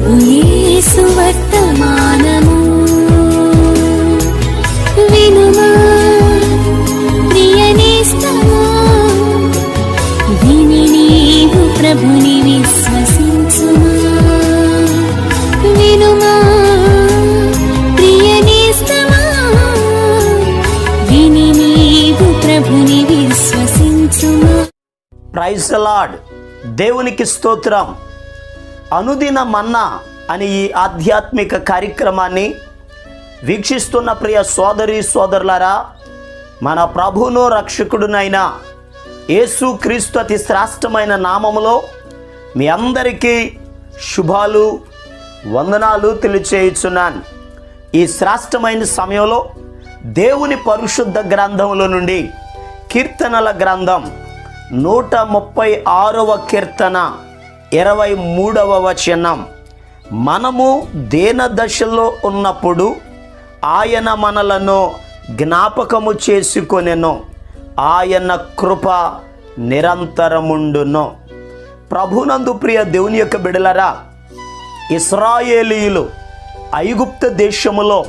ప్రభు యేసు వర్తమానము వినుమా ప్రియనేస్తమా, విని నీవు ప్రభుని విశ్వసించుమా. వినుమా ప్రియనేస్తమా, విని నీవు ప్రభుని విశ్వసించుమా. Praise the lord. దేవునికి స్తోత్రం. అనుదిన మన్నా అని ఈ ఆధ్యాత్మిక కార్యక్రమాన్ని వీక్షిస్తున్న ప్రియ సోదరి సోదరులారా, మన ప్రభువును రక్షకుడునైన యేసు క్రీస్తు అతి శ్రేష్టమైన నామములో మీ అందరికీ శుభాలు వందనాలు తెలియచేయుచున్నాను. ఈ శ్రేష్టమైన సమయంలో దేవుని పరిశుద్ధ గ్రంథంలో నుండి కీర్తనల గ్రంథం 136వ కీర్తన 23వ వచనం, మనము దేన దశలో ఉన్నప్పుడు ఆయన మనలను జ్ఞాపకము చేసుకొనెను, ఆయన కృప నిరంతరముండును. ప్రభునందు ప్రియ దేవుని యొక్క బిడలరా, ఇశ్రాయేలీయులు ఐగుప్తు దేశములో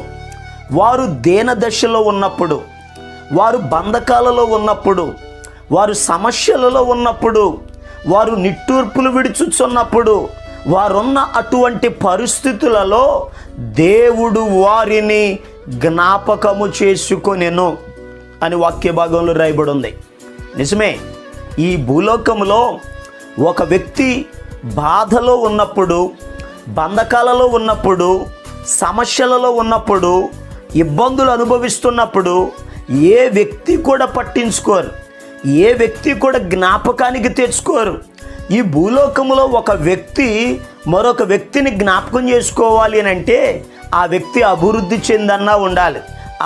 వారు దేన దశలో ఉన్నప్పుడు, వారు బంధకాలలో ఉన్నప్పుడు, వారు సమస్యలలో ఉన్నప్పుడు, వారు నిట్టూర్పులు విడుచుచున్నప్పుడు, వారున్న అటువంటి పరిస్థితులలో దేవుడు వారిని జ్ఞాపకము చేసుకొనెను అని వాక్య భాగంలో రాయబడి ఉంది. నిజమే, ఈ భూలోకంలో ఒక వ్యక్తి బాధలో ఉన్నప్పుడు, బంధకాలలో ఉన్నప్పుడు, సమస్యలలో ఉన్నప్పుడు, ఇబ్బందులు అనుభవిస్తున్నప్పుడు ఏ వ్యక్తి కూడా పట్టించుకోరు, ఏ వ్యక్తి కూడా జ్ఞాపకానికి తెచ్చుకోరు. ఈ భూలోకంలో ఒక వ్యక్తి మరొక వ్యక్తిని జ్ఞాపకం చేసుకోవాలి అని అంటే ఆ వ్యక్తి అభివృద్ధి చెందన్నా ఉండాలి,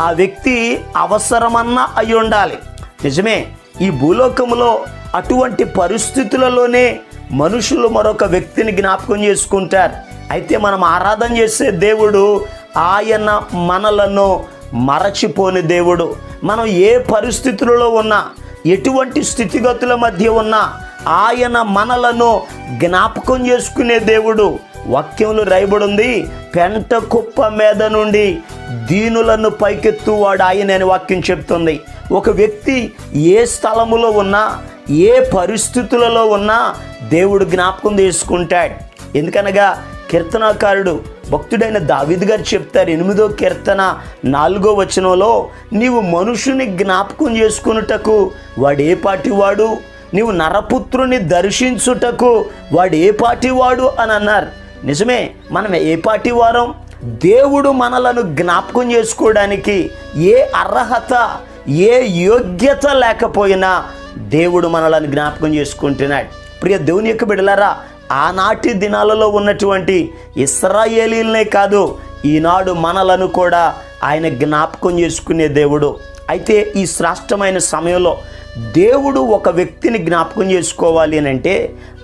ఆ వ్యక్తి అవసరమన్నా అయి ఉండాలి. నిజమే, ఈ భూలోకంలో అటువంటి పరిస్థితులలోనే మనుషులు మరొక వ్యక్తిని జ్ఞాపకం చేసుకుంటారు. అయితే మనం ఆరాధన చేసే దేవుడు ఆయన మనలను మరచిపోని దేవుడు. మనం ఏ పరిస్థితులలో ఉన్నా, ఎటువంటి స్థితిగతుల మధ్య ఉన్నా ఆయన మనలను జ్ఞాపకం చేసుకునే దేవుడు. వాక్యంలో రాయబడి ఉంది, పెంట కుప్ప మీద నుండి దీనులను పైకెత్తువాడు ఆయన అని వాక్యం చెప్తుంది. ఒక వ్యక్తి ఏ స్థలములో ఉన్నా, ఏ పరిస్థితులలో ఉన్నా దేవుడు జ్ఞాపకం చేసుకుంటాడు. ఎందుకనగా కీర్తనాకారుడు భక్తుడైన దావీదు గారు చెప్తారు, 8వ కీర్తన 4వ వచనంలో, నీవు మనుషుని జ్ఞాపకం చేసుకున్నటకు వాడు ఏ పాటివాడు, నీవు నరపుత్రుని దర్శించుటకు వాడు ఏ పాటివాడు అని అన్నారు. నిజమే, మనం ఏ పాటి వారం? దేవుడు మనలను జ్ఞాపకం చేసుకోవడానికి ఏ అర్హత, ఏ యోగ్యత లేకపోయినా దేవుడు మనలను జ్ఞాపకం చేసుకుంటున్నాడు. ప్రియ దేవుని యొక్క బిడ్డలారా, ఆనాటి దినాలలో ఉన్నటువంటి ఇశ్రాయేలీలనే కాదు, ఈనాడు మనలను కూడా ఆయన జ్ఞాపకం చేసుకునే దేవుడు. అయితే ఈ శ్రేష్టమైన సమయంలో దేవుడు ఒక వ్యక్తిని జ్ఞాపకం చేసుకోవాలి అని అంటే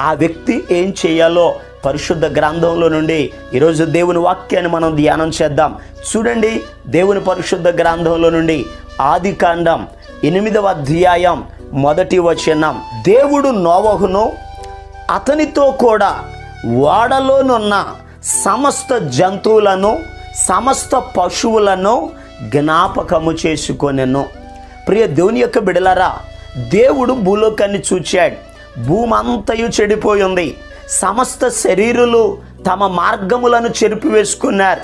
ఆ వ్యక్తి ఏం చేయాలో పరిశుద్ధ గ్రంథంలో నుండి ఈరోజు దేవుని వాక్యాన్ని మనం ధ్యానం చేద్దాం. చూడండి, దేవుని పరిశుద్ధ గ్రంథంలో నుండి ఆదికాండం 8వ అధ్యాయం 1వ వచనం, దేవుడు నోవహును అతనితో కూడా ఓడలోనున్న సమస్త జంతువులను సమస్త పశువులను జ్ఞాపకము చేసుకొనెను. ప్రియ దేవుని యొక్క బిడలారా, దేవుడు భూలోకాన్ని చూచాడు. భూమి అంతయు చెడిపోయి ఉంది. సమస్త శరీరులు తమ మార్గములను చెరిపివేసుకున్నారు.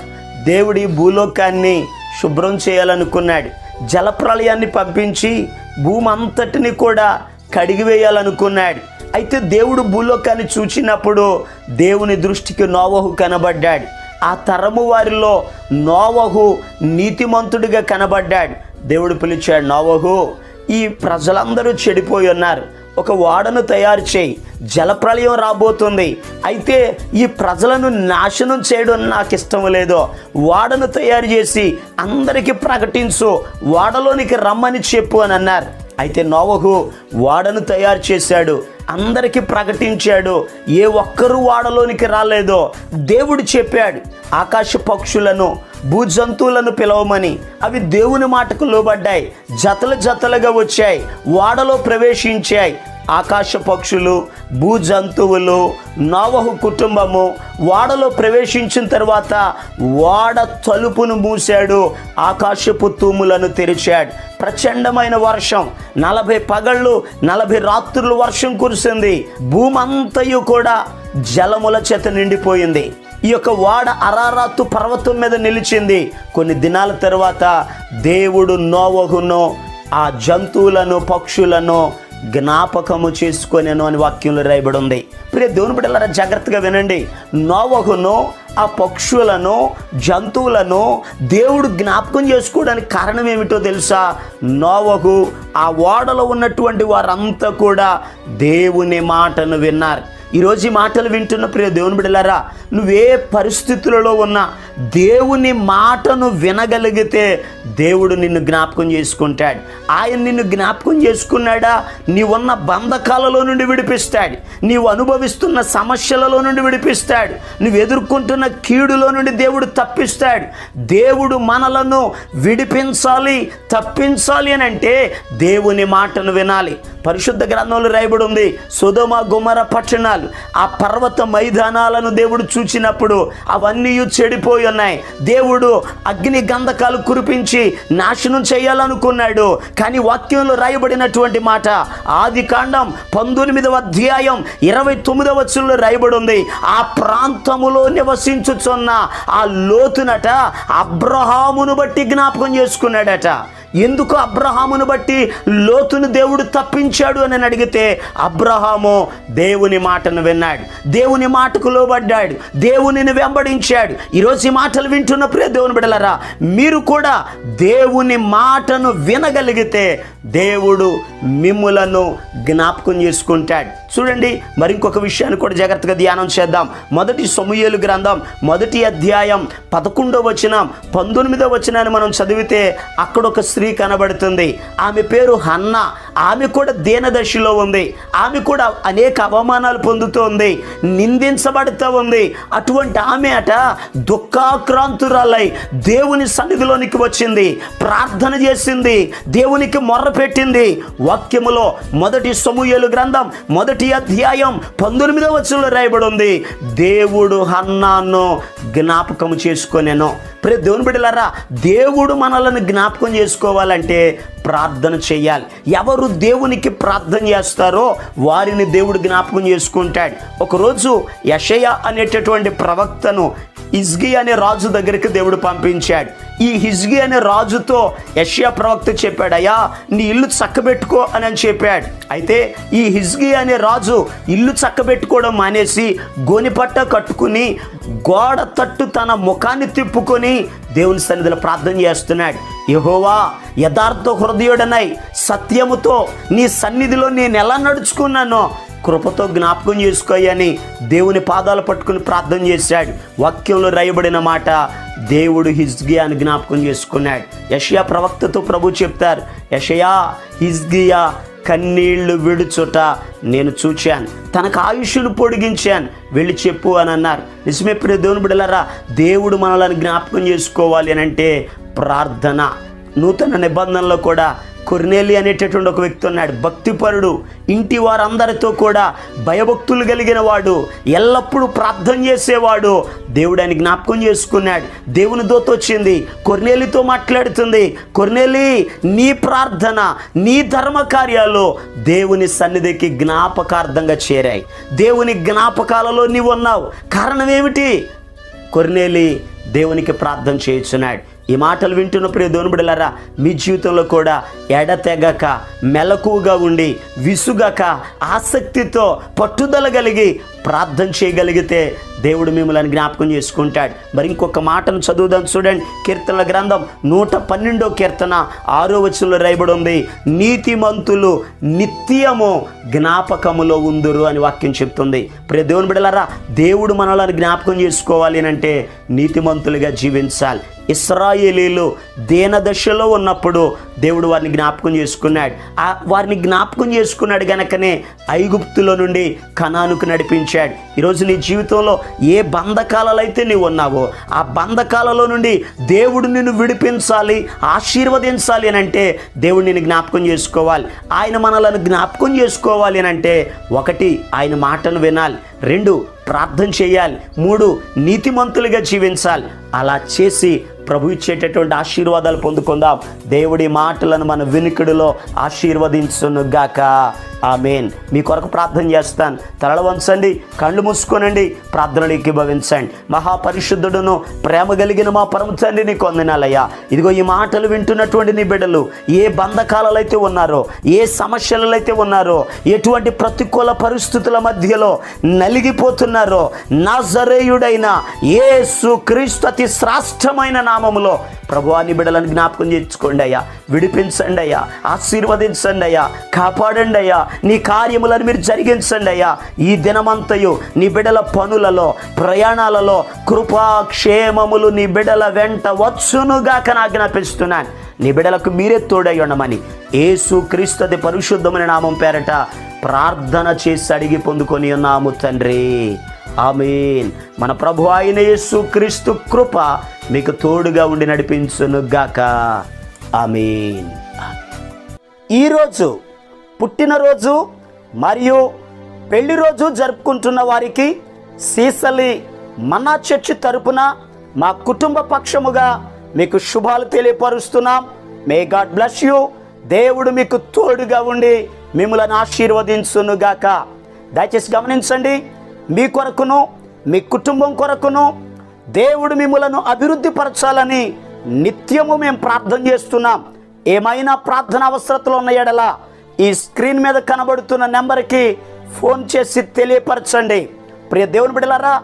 దేవుడు ఈ భూలోకాన్ని శుభ్రం చేయాలనుకున్నాడు. జలప్రళయాన్ని పంపించి భూమి అంతటిని కూడా కడిగివేయాలనుకున్నాడు. అయితే దేవుడు భూలోకాన్ని చూచినప్పుడు దేవుని దృష్టికి నోవహు కనబడ్డాడు. ఆ తరము వారిలో నోవహు నీతిమంతుడిగా కనబడ్డాడు. దేవుడు పిలిచాడు, నోవహు, ఈ ప్రజలందరూ చెడిపోయి ఉన్నారు, ఒక ఓడను తయారు చేయి, జలప్రళయం రాబోతుంది. అయితే ఈ ప్రజలను నాశనం చేయడం నాకు ఇష్టం లేదు. ఓడను తయారు చేసి అందరికీ ప్రకటించు, ఓడలోనికి రమ్మని చెప్పు అని అన్నారు. అయితే నోవహు ఓడను తయారు చేశాడు, అందరికీ ప్రకటించాడు. ఏ ఒక్కరూ ఓడలోనికి రాలేదో దేవుడు చెప్పాడు, ఆకాశ పక్షులను భూజంతువులను పిలవమని. అవి దేవుని మాటకు లోబడ్డాయి, జతలు జతలుగా వచ్చాయి, ఓడలో ప్రవేశించాయి. ఆకాశ పక్షులు, భూజంతువులు, నోవహు కుటుంబము ఓడలో ప్రవేశించిన తర్వాత ఓడ తలుపును మూశాడు, ఆకాశపు తూములను తెరిచాడు. ప్రచండమైన వర్షం, 40 పగళ్ళు 40 రాత్రులు వర్షం కురిసింది. భూమంతయు కూడా జలముల చేత నిండిపోయింది. ఈ యొక్క ఓడ అరారాతు పర్వతం మీద నిలిచింది. కొన్ని దినాల తర్వాత దేవుడు నోవహును ఆ జంతువులను, పక్షులను జ్ఞాపకము చేసుకొనెను అని వాక్యంలో రాయబడి ఉంది. ప్రియ దేవుని బిడ్డలారా, జాగ్రత్తగా వినండి. నోవహును ఆ పక్షులను, జంతువులను దేవుడు జ్ఞాపకం చేసుకోవడానికి కారణం ఏమిటో తెలుసా? నోవహు, ఆ ఓడలో ఉన్నటువంటి వారంతా కూడా దేవుని మాటను విన్నారు. ఈరోజు ఈ మాటలు వింటున్న ప్రియ దేవుని బిడ్డలారా, నువ్వే పరిస్థితులలో ఉన్నా దేవుని మాటను వినగలిగితే దేవుడు నిన్ను జ్ఞాపకం చేసుకుంటాడు. ఆయన నిన్ను జ్ఞాపకం చేసుకున్నాడా, నీవున్న బంధకాలలో నుండి విడిపిస్తాడు, నీవు అనుభవిస్తున్న సమస్యలలో నుండి విడిపిస్తాడు, నువ్వు ఎదుర్కొంటున్న కీడులో నుండి దేవుడు తప్పిస్తాడు. దేవుడు మనలను విడిపించాలి, తప్పించాలి అని అంటే దేవుని మాటను వినాలి. పరిశుద్ధ గ్రంథంలో రాయబడి ఉంది, సొదొమ గొమొర్రా పట్టణాలు, ఆ పర్వత మైదానాలను దేవుడు చూచినప్పుడు అవన్నీ చెడిపోయి ఉన్నాయి. దేవుడు అగ్ని గంధకాలు కురిపించి నాశనం చేయాలనుకున్నాడు. కానీ వాక్యంలో రాయబడినటువంటి మాట ఆదికాండం 19వ అధ్యాయం 29వ వచనంలో రాయబడి ఉంది, ఆ ప్రాంతములో నివసించుచున్న ఆ లోతునట అబ్రహామును బట్టి జ్ఞాపకం చేసుకున్నాడట. ఎందుకు అబ్రహామును బట్టి లోతును దేవుడు తప్పించాడు అని అడిగితే, అబ్రహాము దేవుని మాటను విన్నాడు, దేవుని మాటకు లోబడ్డాడు, దేవునిని వెంబడించాడు. ఈరోజు ఈ మాటలు వింటున్న ప్రియ దేవుని బిడ్డలారా, మీరు కూడా దేవుని మాటను వినగలిగితే దేవుడు మిమ్ములను జ్ఞాపకం చేసుకుంటాడు. చూడండి, మరి ఇంకొక విషయాన్ని కూడా జాగ్రత్తగా ధ్యానం చేద్దాం. 1 సమూయేలు గ్రంథం 1వ అధ్యాయం 11వ వచనం 19వ వచనాన్ని మనం చదివితే అక్కడ ఒక స్త్రీ కనబడుతుంది. ఆమె పేరు హన్నా. ఆమె కూడా దీనదశలో ఉంది. ఆమె కూడా అనేక అవమానాలు పొందుతూ ఉంది, నిందించబడుతూ ఉంది. అటువంటి ఆమె అట దుఃఖాక్రాంతురాలై దేవుని సన్నిధిలోనికి వచ్చింది, ప్రార్థన చేసింది, దేవునికి మొర్ర పెట్టింది. వాక్యములో 1 సమూయేలు గ్రంథం 1వ అధ్యాయం 19వ వచనంలో రాయబడి ఉంది, దేవుడు హన్నాను జ్ఞాపకం చేసుకొనెను. ప్రియ దేవుని బిడ్డలారా, దేవుడు మనల్ని జ్ఞాపకం చేసుకోవాలంటే ప్రార్థన చేయాలి. ఎవరు దేవునికి ప్రార్థన చేస్తారో వారిని దేవుడు జ్ఞాపకం చేసుకుంటాడు. ఒకరోజు యెషయా అనేటటువంటి ప్రవక్తను హిజ్కీ అనే రాజు దగ్గరికి దేవుడు పంపించాడు. ఈ హిజ్కీ అనే రాజుతో యెషయా ప్రవక్త చెప్పాడు, అయ్యా నీ ఇల్లు చక్కబెట్టుకో అని చెప్పాడు. అయితే ఈ హిజ్కీ అనే రాజు ఇల్లు చక్కబెట్టుకోవడం మానేసి గోనిపట్ట కట్టుకుని గోడ తట్టు తన ముఖాన్ని తిప్పుకొని దేవుని సన్నిధిలో ప్రార్థన చేస్తున్నాడు. యెహోవా, యథార్థ హృదయుడనై సత్యముతో నీ సన్నిధిలో నేను ఎలా నడుచుకున్నానో కృపతో జ్ఞాపకం చేసుకోయని దేవుని పాదాలు పట్టుకుని ప్రార్థన చేశాడు. వాక్యంలో రాయబడిన మాట, దేవుడు హిజ్కియాను జ్ఞాపకం చేసుకున్నాడు. యెషయా ప్రవక్తతో ప్రభు చెప్తారు, యెషయా, హిజ్కియా కన్నీళ్లు విడుచుట నేను చూచాను, తనకు ఆయుష్ను పొడిగించాను, వెళ్ళి చెప్పు అని అన్నారు. నిజమే ప్రియ దేవుని బిడ్డలారా, దేవుడు మనల్ని జ్ఞాపకం చేసుకోవాలి అని అంటే ప్రార్థన. నూతన నిబంధనలో కూడా కొర్నేలి అనేటటువంటి ఒక వ్యక్తి ఉన్నాడు, భక్తిపరుడు, ఇంటి వారందరితో కూడా భయభక్తులు కలిగిన వాడు, ఎల్లప్పుడూ ప్రార్థన చేసేవాడు. దేవుడు ఆయన జ్ఞాపకం చేసుకున్నాడు. దేవుని దూత వచ్చింది, కొర్నేలితో మాట్లాడుతుంది, కొర్నేలి, నీ ప్రార్థన, నీ ధర్మ కార్యాలు దేవుని సన్నిధికి జ్ఞాపకార్థంగా చేరాయి. దేవుని జ్ఞాపకాలలో నీవు ఉన్నావు. కారణం ఏమిటి? కొర్నేలి దేవునికి ప్రార్థన చేయుచున్నాడు. ఈ మాటలు వింటున్న ప్రియ దేవుని బిడ్డలారా, మీ జీవితంలో కూడా ఎడతెగక మెలకువగా ఉండి విసుగక ఆసక్తితో పట్టుదల కలిగి ప్రార్థన చేయగలిగితే దేవుడు మిమ్మల్ని జ్ఞాపకం చేసుకుంటాడు. మరి ఇంకొక మాటను చదువుదాం, చూడండి. కీర్తనల గ్రంథం 112వ కీర్తన 6వ వచనంలో రాయబడి ఉంది, నీతిమంతులు నిత్యము జ్ఞాపకములో ఉందురు అని వాక్యం చెప్తుంది. ప్రియ దేవుని బిడ్డలారా, దేవుడు మనల్ని జ్ఞాపకం చేసుకోవాలి అంటే నీతిమంతులుగా జీవించాలి. ఇశ్రాయేలీలు దీనదశలో ఉన్నప్పుడు దేవుడు వారిని జ్ఞాపకం చేసుకున్నాడు. వారిని జ్ఞాపకం చేసుకున్నాడు గనకనే ఐగుప్తులో నుండి కనానుకు నడిపించాడు. ఈరోజు నీ జీవితంలో ఏ బంధకాలలో అయితే నీవు ఉన్నావో ఆ బంధకాలలో నుండి దేవుడు నిన్ను విడిపించాలి, ఆశీర్వదించాలి అని అంటే దేవుడు నిన్ను జ్ఞాపకం చేసుకోవాలి. ఆయన మనలను జ్ఞాపకం చేసుకోవాలి అని అంటే 1 ఆయన మాటను వినాలి, 2 ప్రార్థన చేయాలి, 3 నీతిమంతులుగా జీవించాలి. అలా చేసి ప్రభు ఇచ్చేటటువంటి ఆశీర్వాదాలు పొందుకుందాం. దేవుడి మాటలను మన వినికిడిలో ఆశీర్వదించునుగాక. ఆమేన్. మీ కొరకు ప్రార్థన చేస్తాను. తలలు వంచండి, కళ్ళు మూసుకోనండి, ప్రార్థనలు ఏకీభవించండి. మహాపరిశుద్ధుడును ప్రేమ కలిగిన మా పరమ తండ్రి నీకు వందనాలయ్యా. ఇదిగో ఈ మాటలు వింటున్నటువంటి నీ బిడ్డలు ఏ బంధకాలలో అయితే ఉన్నారో, ఏ సమస్యలలో అయితే ఉన్నారో, ఎటువంటి ప్రతికూల పరిస్థితుల మధ్యలో నలిగిపోతున్నారో, నజరేయుడైన యేసు క్రీస్తు అతి శ్రేష్టమైన నామములో ప్రభువా నీ బిడ్డలను జ్ఞాపకం చేసుకోండి అయ్యా, విడిపించండి అయ్యా, ఆశీర్వదించండి అయ్యా, కాపాడండి అయ్యా, నీ కార్యములను మీరు జరిగించండి అయ్యా. ఈ దినమంతయు నీ బిడ్డల పనులలో, ప్రయాణాలలో కృపాక్షేమములు నీ బిడ్డల వెంట వచ్చునుగాక ఆజ్ఞాపిస్తున్నాను. నీ బిడ్డలకు మీరే తోడై ఉండమని యేసు క్రీస్తు అతి పరిశుద్ధమైన నామం పేరట ప్రార్థన చేసి అడిగి పొందుకొని ఉన్నాము తండ్రి. ఆమేన్. మన ప్రభు అయిన యేసు క్రీస్తు కృప మీకు తోడుగా ఉండి నడిపించునుగాక. ఆమేన్. ఈరోజు పుట్టినరోజు మరియు పెళ్లి రోజు జరుపుకుంటున్న వారికి సీసలి మన్నా చర్చి తరపున మా కుటుంబ పక్షముగా మీకు శుభాలు తెలియపరుస్తున్నాం. May God bless you. దేవుడు మీకు తోడుగా ఉండి మిమ్మల్ని ఆశీర్వదించునుగాక. దయచేసి గమనించండి, మీ కొరకును మీ కుటుంబం కొరకును దేవుడు మిమ్మలను అభివృద్ధి పరచాలని నిత్యము మేము ప్రార్థన చేస్తున్నాం. ఏమైనా ప్రార్థన అవసరతలు ఉన్న ఎడల ఈ స్క్రీన్ మీద కనబడుతున్న నెంబర్కి ఫోన్ చేసి తెలియపరచండి. ప్రియ దేవుని బిడ్డలారా,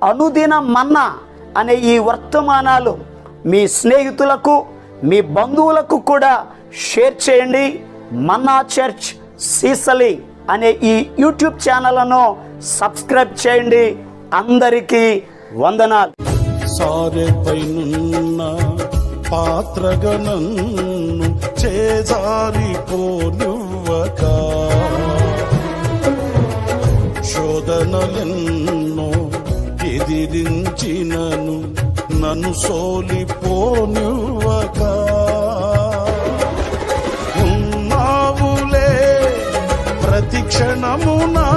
అనుదిన మన్నా అనే ఈ వర్తమానాలు మీ స్నేహితులకు, మీ బంధువులకు కూడా షేర్ చేయండి. మన్నా చర్చ్ సీసలి అనే ఈ యూట్యూబ్ ఛానల్ను సబ్స్క్రైబ్ చేయండి. అందరికీ వందనాలు. సారెపైనున్న పాత్రగా నన్ను చేజారిపోనివ్వక, శోధనలెన్నో ఎదిరించినను నన్ను సోలిపోనివ్వక, ఉన్నావులే ప్రతి క్షణమునా